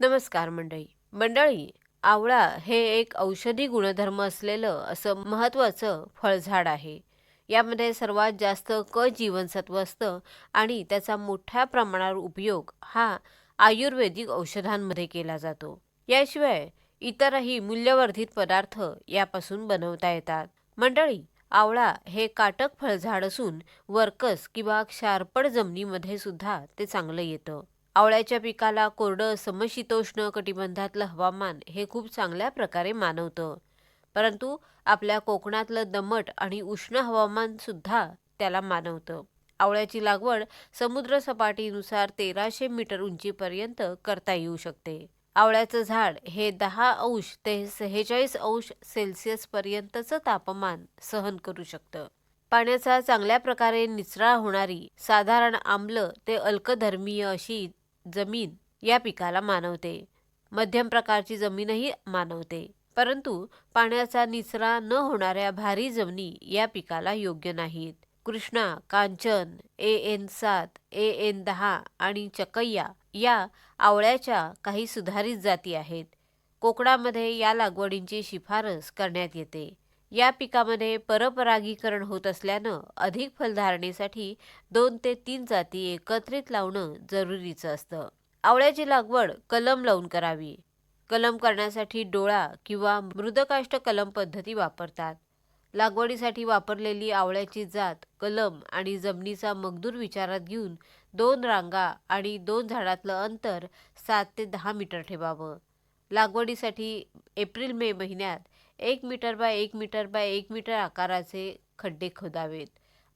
नमस्कार मंडळी. मंडळी, आवळा हे एक औषधी गुणधर्म असलेलं असं महत्त्वाचं फळझाड आहे. यामध्ये सर्वात जास्त क जीवनसत्व असतं आणि त्याचा मोठ्या प्रमाणावर उपयोग हा आयुर्वेदिक औषधांमध्ये केला जातो. याशिवाय इतरही मूल्यवर्धित पदार्थ यापासून बनवता येतात. मंडळी, आवळा हे काटक फळझाड असून वरकस किंवा क्षारपड जमिनीमध्ये सुद्धा ते चांगलं येतं. आवळ्याच्या पिकाला कोरडं समशीतोष्ण कटिबंधातलं हवामान हे खूप चांगल्या प्रकारे मानवतं. परंतु आपल्या कोकणातलं दमट आणि उष्ण हवामान सुद्धा त्याला मानवतं. आवळ्याची लागवड समुद्र सपाटीनुसार 1300 मीटर उंचीपर्यंत करता येऊ शकते. आवळ्याचं झाड हे 10 अंश ते 46 अंश सेल्सिअस पर्यंतचं तापमान सहन करू शकतं. पाण्याचा चांगल्या प्रकारे निचरा होणारी साधारण आम्ल ते अल्कधर्मीय अशी जमीन या पिकाला मानवते. मध्यम प्रकारची जमीनही मानवते. परंतु पाण्याचा निचरा न होणाऱ्या भारी जमिनी या पिकाला योग्य नाहीत. कृष्णा, कांचन, AN7, AN10 आणि चकैया या आवळ्याच्या काही सुधारित जाती आहेत. कोकणामध्ये या लागवडींची शिफारस करण्यात येते. या पिकामध्ये परपरागीकरण होत असल्यानं अधिक फलधारणेसाठी 2 ते 3 जाती एकत्रित लावणं जरुरीचं असतं. आवळ्याची लागवड कलम लावून करावी. कलम करण्यासाठी डोळा किंवा मृदकाष्ठ कलम पद्धती वापरतात. लागवडीसाठी वापरलेली आवळ्याची जात, कलम आणि जमिनीचा मगदूर विचारात घेऊन 2 रांगा आणि 2 झाडातलं अंतर 7 ते 10 मीटर ठेवावं. लागवडीसाठी एप्रिल-मे महिन्यात 1 metre by 1 metre by 1 metre आकाराचे खड्डे खोदावेत.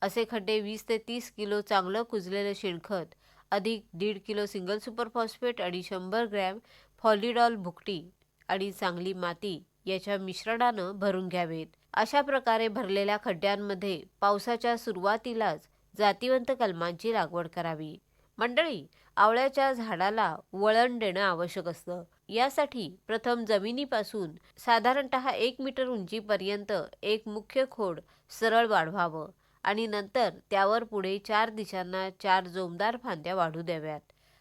असे खड्डे 20 ते 30 किलो चांगलं कुजलेलं शेणखत अधिक 1.5 किलो सिंगल सुपर फॉस्फेट आणि 100 ग्रॅम फॉलिडॉल भुकटी आणि चांगली माती याच्या मिश्रणानं भरून घ्यावेत. अशा प्रकारे भरलेल्या खड्ड्यांमध्ये पावसाच्या सुरुवातीलाच जातिवंत कलमांची लागवड करावी. मंडळी, आवळ्याच्या झाडाला वळण देणं आवश्यक असतं. यासाठी प्रथम जमिनीपासून साधारणतः 1 मीटर उंचीपर्यंत एक मुख्य खोड सरळ वाढवावं आणि नंतर त्यावर पुढे 4 दिशांना 4 जोमदार फांद्या वाढू द्याव्यात.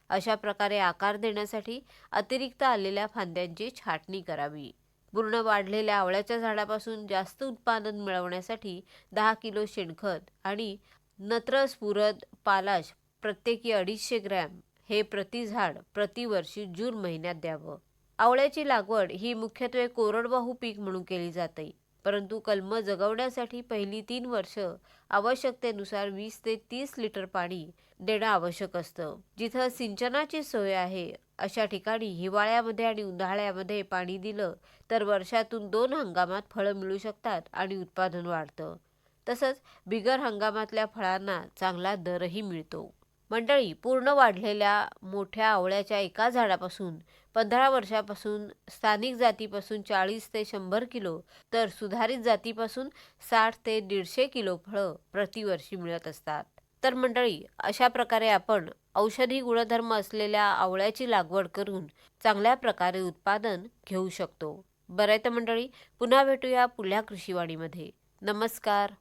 अशा प्रकारे आकार देण्यासाठी अतिरिक्त आलेल्या फांद्यांची छाटणी करावी. पूर्ण वाढलेल्या आवळ्याच्या झाडापासून जास्त उत्पादन मिळवण्यासाठी 10 किलो शेणखत आणि नत्र स्फुरद पालाश प्रत्येकी 250 ग्रॅम हे प्रति झाड प्रतिवर्षी जून महिन्यात द्यावं. आवळ्याची लागवड ही मुख्यत्वे कोरडवाहू पीक म्हणून केली जाते. परंतु कलम जगवण्यासाठी पहिली 3 वर्ष आवश्यकतेनुसार 20 ते 30 लिटर पाणी देणं आवश्यक असतं. जिथं सिंचनाची सोय आहे अशा ठिकाणी हिवाळ्यामध्ये आणि उन्हाळ्यामध्ये पाणी दिलं तर वर्षातून 2 हंगामात फळं मिळू शकतात आणि उत्पादन वाढतं. तसंच बिगर हंगामातल्या फळांना चांगला दरही मिळतो. मंडळी, पूर्ण वाढलेल्या मोठ्या आवळ्याच्या एका झाडापासून 15 वर्षापासून स्थानिक जातीपासून 40 ते 100 किलो तर सुधारित जातीपासून 60 ते 150 किलो फळं प्रतिवर्षी मिळत असतात. तर मंडळी, अशा प्रकारे आपण औषधी गुणधर्म असलेल्या आवळ्याची लागवड करून चांगल्या प्रकारे उत्पादन घेऊ शकतो. बरं आहे तर मंडळी, पुन्हा भेटूया पुढल्या कृषीवाणीमध्ये. नमस्कार.